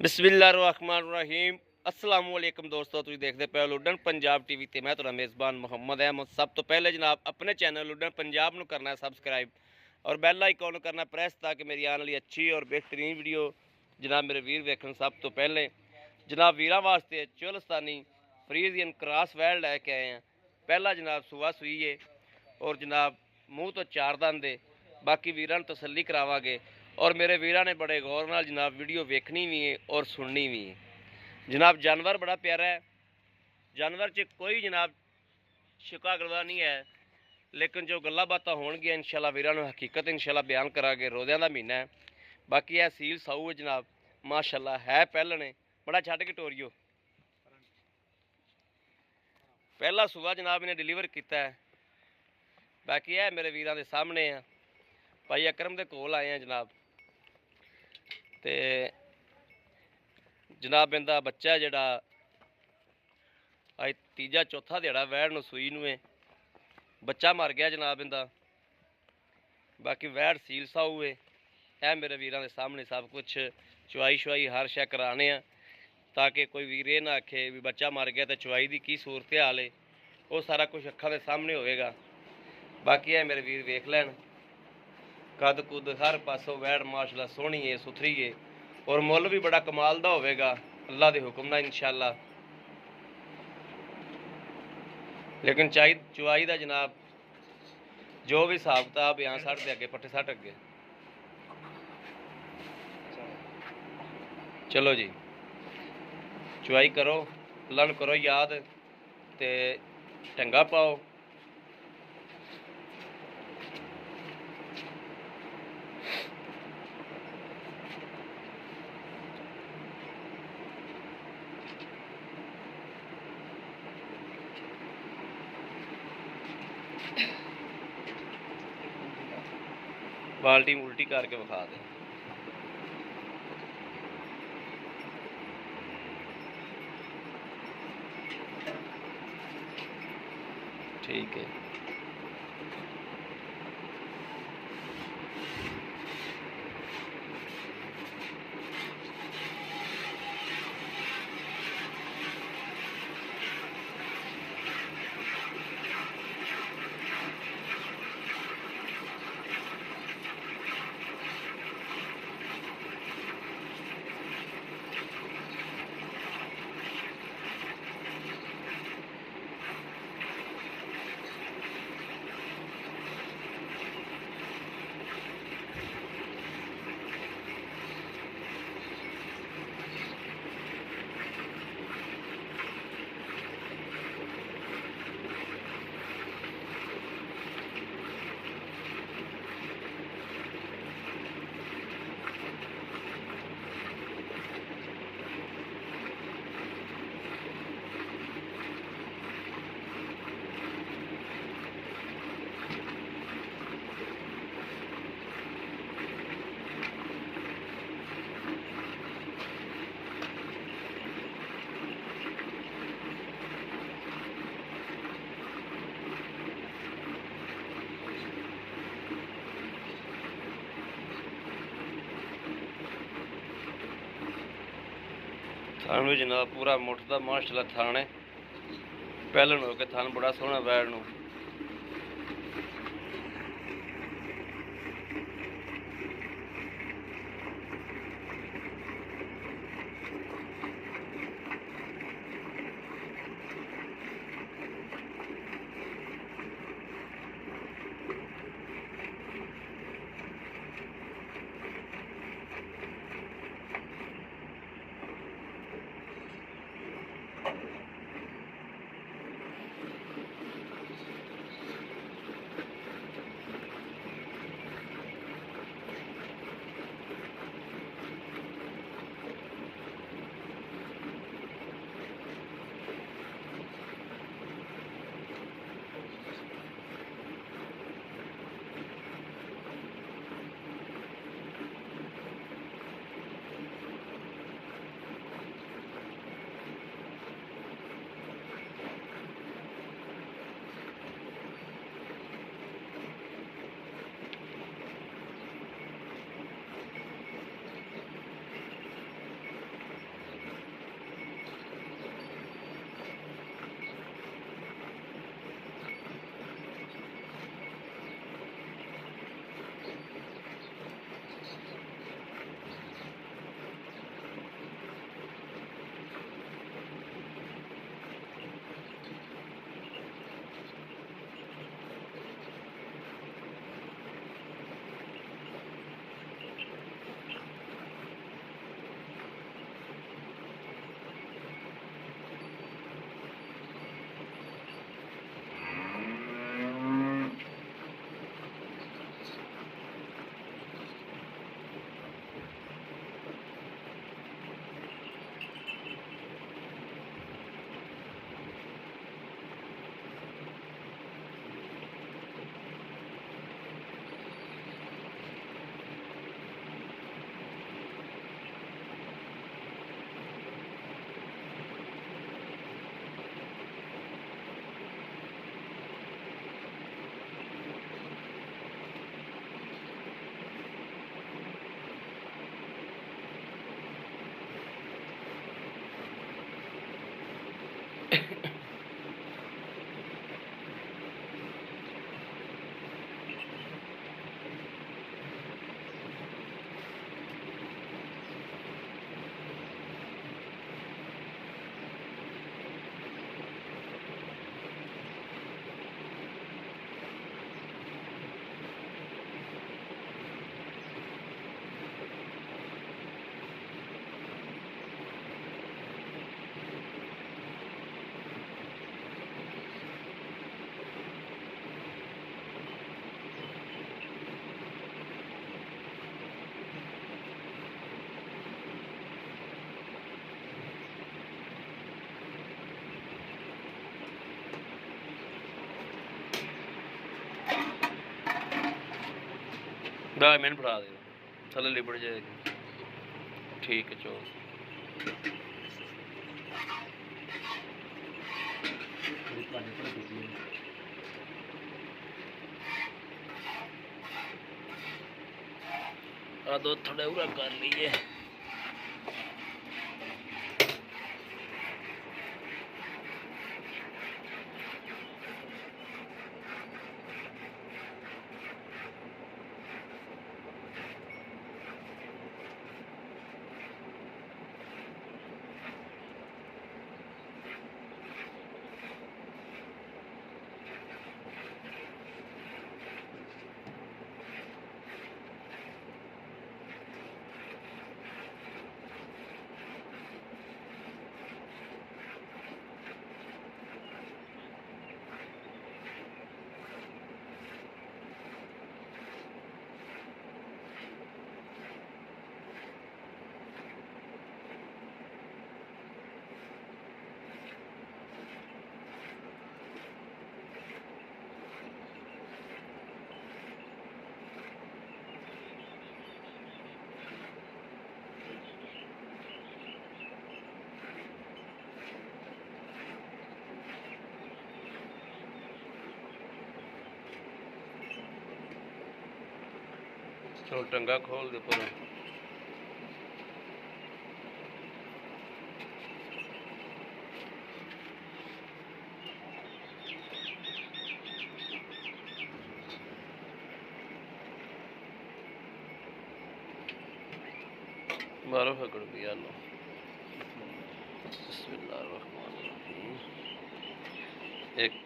बिस्मिल्लाहिर्रहमानिर्रहीम अस्सलाम वालेकुम दोस्तों, तुसीं देखदे पे हो लुडन पंजाब टीवी ते मैं तुहाडा मेज़बान मुहम्मद अहमद। सब तो पहले जनाब अपने चैनल लुडन पंजाब नूं करना है सबसक्राइब और बैल आइकन नूं करना प्रेस ताकि मेरी आने वाली अच्छी और बेहतरीन वीडियो जनाब मेरे वीर वेखण। सब तो पहले जनाब वीरां वास्ते चोलस्तानी फ्रीजियन क्रॉस वैल लैके आए हैं। पहला जनाब सुआ सूई है और जनाब मूँह तो चार दंद है। बाकी वीरां नूं तसल्ली करावांगे और मेरे वीरां ने बड़े गौर नाल जनाब वीडियो वेखनी भी है और सुननी भी है। जनाब जानवर बड़ा प्यारा है, जानवर च कोई जनाब शिकागरदा नहीं है, लेकिन जो गल्लां बातां होणगियां इंशाअल्लाह वीरां नूं हकीकत इंशाअल्लाह बयान करांगे। रोज़ियां दा महीना है, बाकी है सील साऊ है जनाब, माशाअल्लाह है पैहलने बड़ा छड्ड के टोरियो। पहला सूआ जनाब इन्हें डिलीवर किया है। बाकी है मेरे वीरां दे सामने है, भाई अकरम दे कोल आए हैं जनाब। ते जनाब इंदा बच्चा जिहड़ा अज तीजा चौथा दिहाड़ा वैड़ नूं सूई नूं है, बच्चा मर गया जनाब इंदा। बाकी वैड़ सील साऊ है, यह मेरे वीरां दे सामने सब कुछ चुआई शुआई हर शै कराने आ, ताकि कोई वीर ये ना आखे भी बच्चा मर गया तो चुआई की की सूरत हाल है, वो सारा कुछ अखां दे सामने होएगा। बाकी है मेरे वीर वेख लैन, कद कुद हर पासों वैड़ माशाअल्लाह सोहनी है, सुथरी है और मुल भी बड़ा कमाल दा होवेगा अल्लाह के हुक्म नाल इंशाअल्लाह। लेकिन चुआई का जनाब जो भी हिसाब किताब यहाँ सट दे अगे पट्ठे सट अगे। चलो जी चुआई करो, लन करो याद ते ढंगा पाओ। बाल्टी उल्टी करके विखा दे। ठीक है, थान भी जनाब पूरा मुठ का माशाअल्लाह थान है, पहलन हो के थान बड़ा सोहना वैड़ नूं। ਬਾ ਮੈਨੂੰ ਫੜਾ ਦੇ ਥੱਲੇ ਲਿਬੜ ਜਾਏਗੀ। ਠੀਕ ਹੈ ਚੋ ਆ ਦੋ ਥੋੜਾ ਉਰਾ ਕਰ ਲਈਏ। चलो टंगा खोल दे पूरा। मारो फकड़ भी लो। बिस्मिल्लाहिर्रहमानिर्रहीम। एक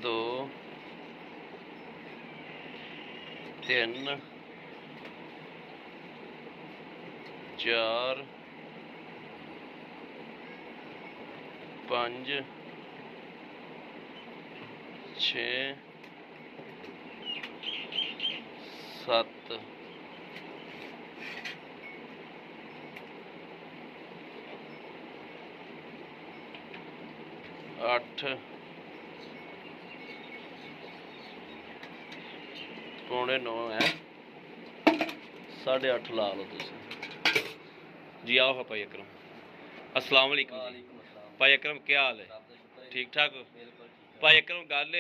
दो तीन चार पाँच छे सत्त अठ पौने 9 है 8:30 ला लो तुम जी। आओ है भाई अकरम। अस्सलाम वालेकुम भाई अकरम, क्या हाल है? ठीक ठाक हो भाई अकरम? गल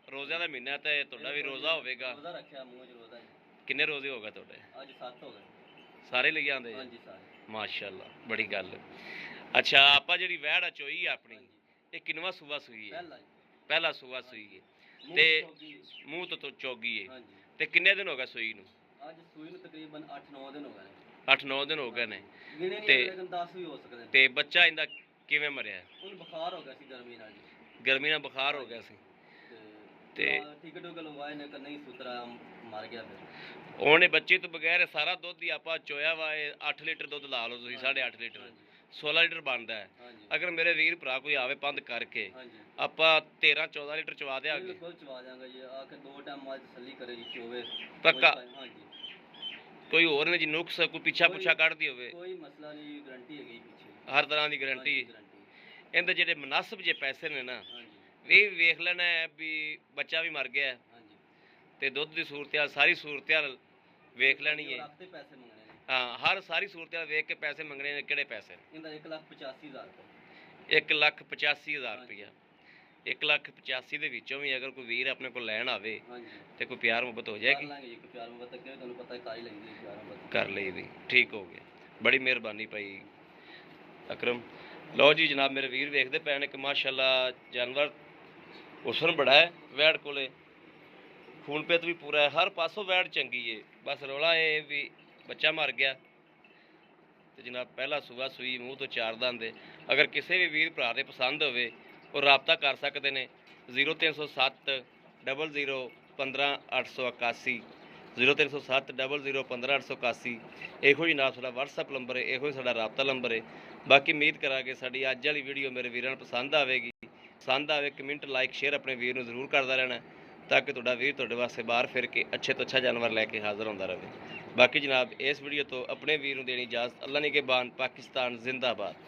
रोज़ा का महीना तो तुहाडा भी रोज़ा होगा। किन्ने रोज़े हो गए तुहाडे? आज 7 हो गए। सारे लेके आंदे? हां जी सारे। माशाअल्लाह, बड़ी गल। अच्छा आपा जी वैड़ चोई है अपनी, ये किनवा सूआ सूई है? पहला सूआ सूई है ते मुंह तो चौगी है। हां जी। ते किन्ने दिन हो गए सूई नूं? आज सूई नूं तकरीबन 8-9 दिन हो गए। 8-9 दिन हो गए ने गिने नहीं लेकिन 10 भी हो सकते हैं। ते बच्चा इंदा किवें मरिया? उन बुखार हो गया सी गर्मी नाल जी। गर्मी नाल बुखार हो गया सी ते टिकट टुकट लगवाए ने नहीं सुतरा मर गया फिर। ਉਹਨੇ ਬੱਚੇ ਤੋਂ ਬਗੈਰ ਸਾਰਾ ਦੁੱਧ ਹੀ ਆਪਾਂ ਚੋਇਆ ਵਾ। 8 ਲੀਟਰ ਦੁੱਧ ਲਾ ਲਓ ਤੁਸੀਂ, 8.5 ਲੀਟਰ 16 ਲੀਟਰ ਬਣਦਾ ਹੈ। ਅਗਰ ਮੇਰੇ ਵੀਰ ਭਰਾ ਕੋਈ ਆਵੇ ਪੰਦ ਕਰਕੇ ਆਪਾਂ 13-14 ਲੀਟਰ ਚਵਾ ਦਿਆਂਗੇ। ਬਿਲਕੁਲ ਚਵਾ ਦਿਆਂਗੇ ਜੀ। ਆ ਕੇ 2 ਟਾਈਮ ਮਾਲ ਤਸੱਲੀ ਕਰੇ ਜੀ ਚੋਵੇ ਪੱਕਾ। ਹਾਂਜੀ ਕੋਈ ਹੋਰ ਨਹੀਂ ਜੀ ਨੁਕਸ ਕੋਈ ਪਿੱਛਾ ਪੁੱਛਾ ਕੱਢਦੀ ਹੋਵੇ? ਕੋਈ ਮਸਲਾ ਨਹੀਂ, ਗਾਰੰਟੀ ਹੈਗੀ ਪਿੱਛੇ ਹਰ ਤਰ੍ਹਾਂ ਦੀ ਗਾਰੰਟੀ। ਇਹਦੇ ਜਿਹੜੇ ਮੁਨਾਸਬ ਜੇ ਪੈਸੇ ਨੇ ਨਾ ਇਹ ਵੇਖ ਲੈਣਾ ਵੀ ਬੱਚਾ ਵੀ ਮਰ ਗਿਆ ਤੇ ਦੁੱਧ ਦੀ ਸੂਰਤ ਸਾਰੀ ਸੂਰਤ ਵੇਖ ਲੈਣੀ ਹੈ। हाँ हर सारी सूरत वेख के पैसे मंगने ने। किहड़े पैसे? 1,85,000 रुपये। 1,85,000 रुपया। 1,85,000 ਦੇ ਵਿੱਚੋਂ ਵੀ ਅਗਰ ਕੋਈ ਵੀਰ ਆਪਣੇ ਕੋਲ ਲੈਣ ਆਵੇ ਤੇ ਕੋਈ ਪਿਆਰ ਮੁਹੱਬਤ ਹੋ ਜਾਏਗੀ। ਕਰ ਲਈਦੀ। ਠੀਕ ਹੋ ਗਿਆ, ਬੜੀ ਮਿਹਰਬਾਨੀ ਭਾਈ ਅਕਰਮ। ਲਓ ਜੀ ਜਨਾਬ ਮੇਰੇ ਵੀਰ ਵੇਖਦੇ ਪਏ ਨੇ ਕਿ ਮਾਸ਼ਾਅੱਲਾ ਜਾਨਵਰ ਹੁਸਨ बड़ा है। वैड़ कोले खून पेत भी पूरा है, हर पासों वैड़ चंगी है। बस रौला है भी बच्चा मर गया तो जनाब पहला सूआ सूई मूँह तो 4 दंद। अगर किसी भी वीर भरा दे पसंद होवे और रबता कर सकते हैं 0307 00 15 881 0307 00 15 881। ਇਹੋ ਜਨਾਬ ਸਾਡਾ WhatsApp ਨੰਬਰ है, ਇਹੋ ਸਾਡਾ ਰਾਬਤਾ ਨੰਬਰ है। बाकी उम्मीद करा कि साड़ी अज वाली वीडियो मेरे वीरों को पसंद आएगी। पसंद आए कमेंट लाइक शेयर अपने वीर को जरूर करता रहना ताकि तुहाडा वीर तुहाडे वास्ते बाहर फिर के अच्छे तो अच्छा जानवर लैके हाज़र होंदा रहे। बाकी जनाब इस वीडियो तो अपने वीर को देनी इजाज़त। अल्लाह ने के बान। पाकिस्तान जिंदाबाद।